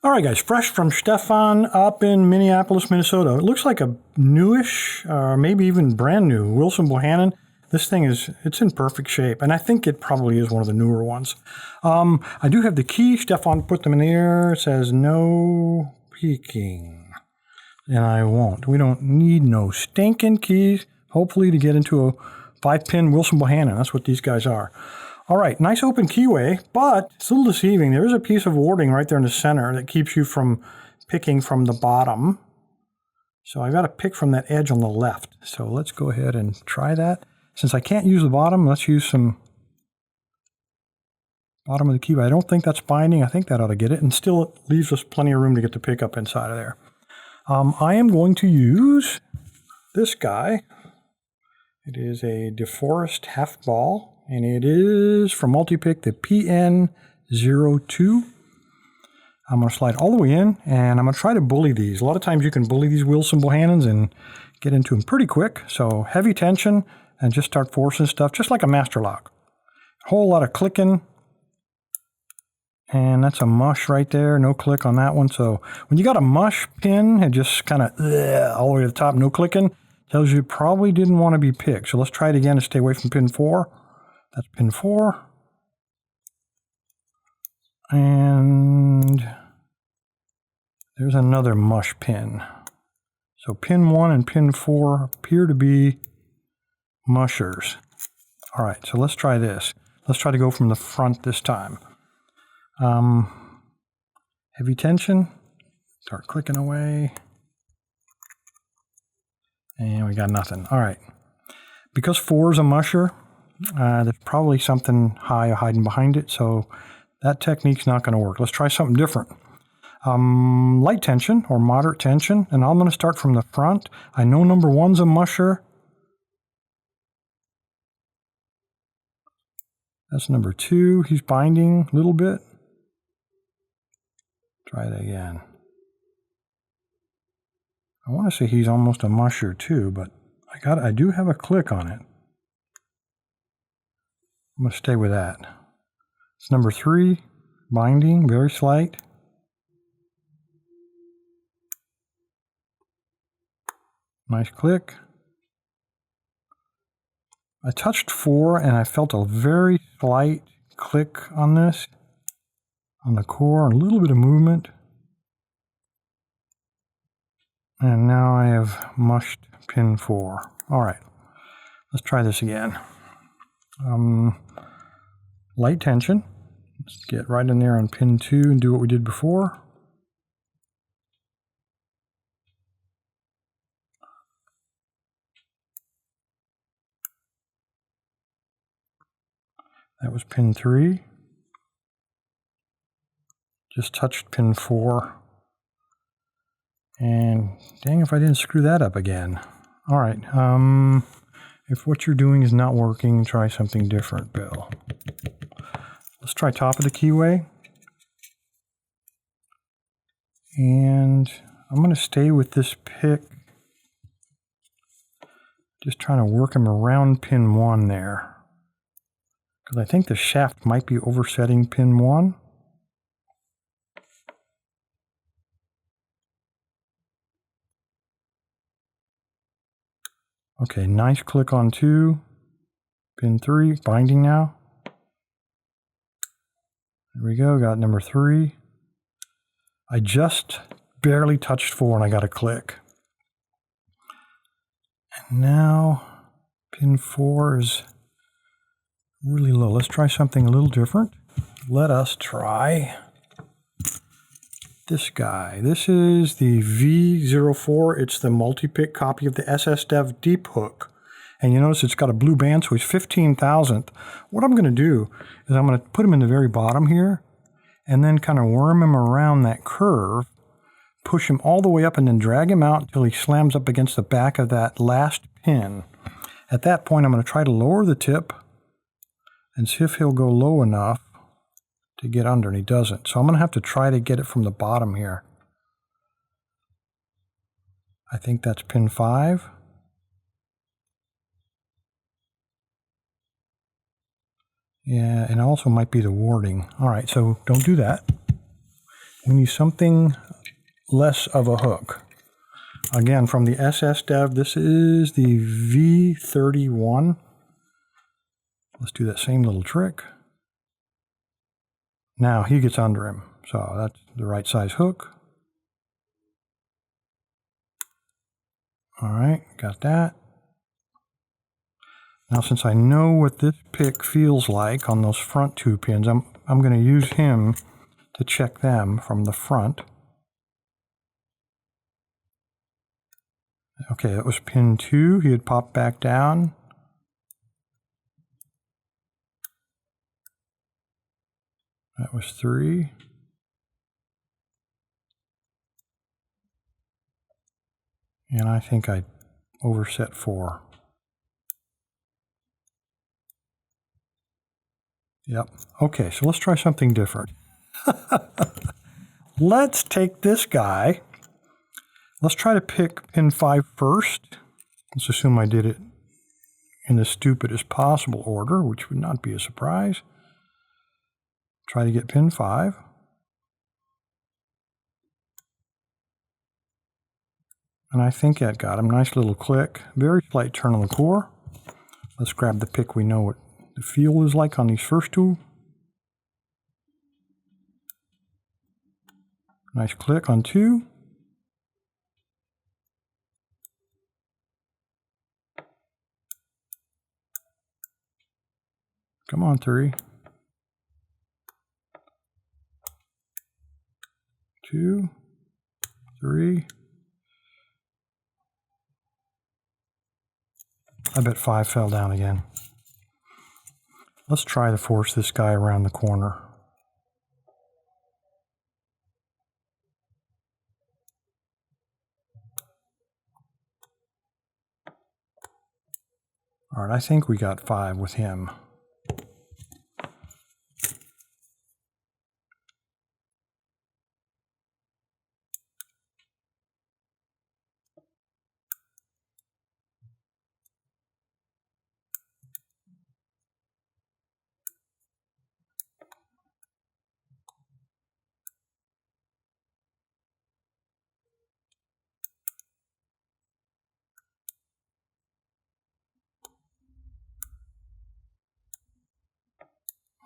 All right, guys, fresh from Stephan up in Minneapolis, Minnesota. It looks like a newish, maybe even brand new Wilson Bohannan. This thing it's in perfect shape, and I think it probably is one of the newer ones. I do have the key. Stephan put them in the air. It says no peeking, and I won't. We don't need no stinking keys, hopefully, to get into a 5-pin Wilson Bohannan. That's what these guys are. All right, nice open keyway, but it's a little deceiving. There is a piece of warding right there in the center that keeps you from picking from the bottom. So I got to pick from that edge on the left. So let's go ahead and try that. Since I can't use the bottom, let's use some bottom of the keyway. I don't think that's binding. I think that ought to get it. And still it leaves us plenty of room to get the pick up inside of there. I am going to use this guy. It is a DeForest half ball. And it is from Multipick, the PN02. I'm going to slide all the way in, and I'm going to try to bully these. A lot of times you can bully these Wilson Bohannans and get into them pretty quick. So heavy tension and just start forcing stuff, just like a master lock. A whole lot of clicking. And that's a mush right there, no click on that one. So when you got a mush pin and just kind of all the way to the top, no clicking, tells you probably didn't want to be picked. So let's try it again to stay away from pin 4. That's pin 4. And there's another mush pin. So pin 1 and pin 4 appear to be mushers. All right, so let's try this. Let's try to go from the front this time. Heavy tension. Start clicking away. And we got nothing. All right. Because 4 is a musher, there's probably something high hiding behind it, so that technique's not going to work. Let's try something different. Light tension or moderate tension, and I'm going to start from the front. I know number 1's a musher. That's number 2. He's binding a little bit. Try it again. I want to say he's almost a musher too, but I do have a click on it. I'm going to stay with that. It's number 3, binding, very slight. Nice click. I touched 4 and I felt a very slight click on this, on the core, and a little bit of movement. And now I have mushed pin 4. All right, let's try this again. Light tension. Let's get right in there on pin 2 and do what we did before. That was pin 3. Just touched pin 4. And dang if I didn't screw that up again. All right. If what you're doing is not working, try something different, Bill. Let's try top of the keyway. And I'm going to stay with this pick. Just trying to work him around pin 1 there. Because I think the shaft might be oversetting pin 1. Okay, nice click on 2. Pin 3, binding now. There we go, got number 3. I just barely touched 4 and I got a click. And now pin 4 is really low. Let's try something a little different. Let us try this guy. This is the V04. It's the multi-pick copy of the SSDev Deep Hook. And you notice it's got a blue band, so he's 15,000th. What I'm going to do is I'm going to put him in the very bottom here and then kind of worm him around that curve, push him all the way up, and then drag him out until he slams up against the back of that last pin. At that point, I'm going to try to lower the tip and see if he'll go low enough to get under, and he doesn't. So I'm going to have to try to get it from the bottom here. I think that's pin 5. Yeah, and also might be the warding. All right, so don't do that. We need something less of a hook. Again, from the SS Dev, this is the V31. Let's do that same little trick. Now he gets under him, so that's the right size hook. All right, got that. Now since I know what this pick feels like on those front 2 pins, I'm going to use him to check them from the front. Okay, that was pin 2. He had popped back down. That was 3. And I think I overset 4. Yep. Okay, so let's try something different. Let's take this guy. Let's try to pick pin 5 first. Let's assume I did it in the stupidest possible order, which would not be a surprise. Try to get pin 5. And I think that got him. Nice little click. Very slight turn on the core. Let's grab the pick we know what the feel is like on these first 2. Nice click on 2. Come on, 3. 2, 3. I bet 5 fell down again. Let's try to force this guy around the corner. All right, I think we got 5 with him.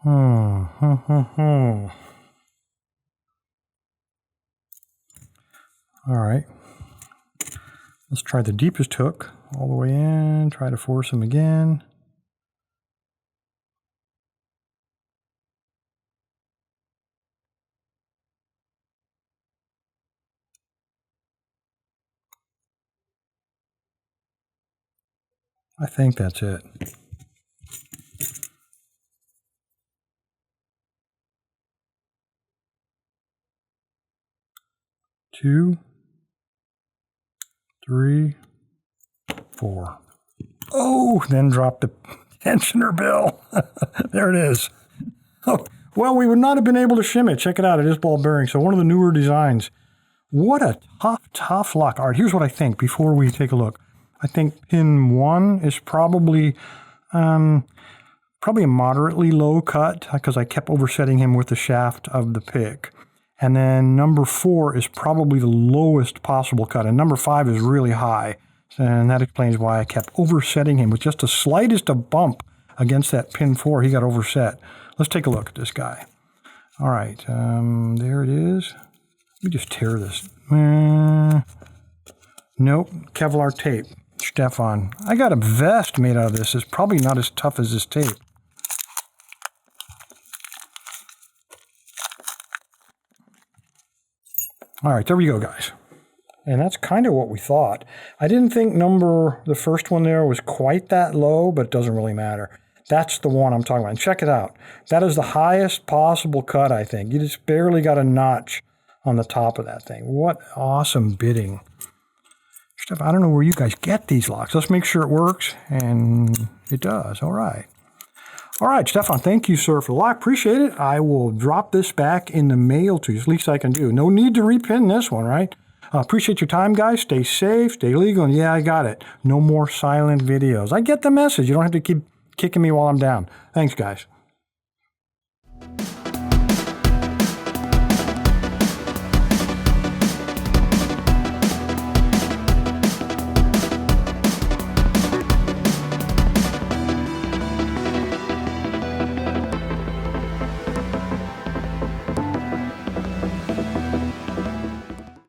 All right. Let's try the deepest hook all the way in, try to force him again. I think that's it. Two, 3, 4. Oh, then drop the tensioner bill. There it is. Oh, well, we would not have been able to shim it. Check it out. It is ball bearing. So one of the newer designs. What a tough lock. All right, here's what I think before we take a look. I think pin 1 is probably a moderately low cut because I kept oversetting him with the shaft of the pick. And then number 4 is probably the lowest possible cut. And number 5 is really high. And that explains why I kept oversetting him with just the slightest of bump against that pin 4. He got overset. Let's take a look at this guy. All right, there it is. Let me just tear this. Nope, Kevlar tape. Stephan. I got a vest made out of this. It's probably not as tough as this tape. All right, there we go, guys. And that's kind of what we thought. I didn't think the first one there was quite that low, but it doesn't really matter. That's the one I'm talking about. And check it out. That is the highest possible cut, I think. You just barely got a notch on the top of that thing. What awesome bitting. I don't know where you guys get these locks. Let's make sure it works, and it does. All right. All right, Stephan, thank you, sir, for the lock. Appreciate it. I will drop this back in the mail to you. It's the least I can do. No need to repin this one, right? Appreciate your time, guys. Stay safe, stay legal, and yeah, I got it. No more silent videos. I get the message. You don't have to keep kicking me while I'm down. Thanks, guys.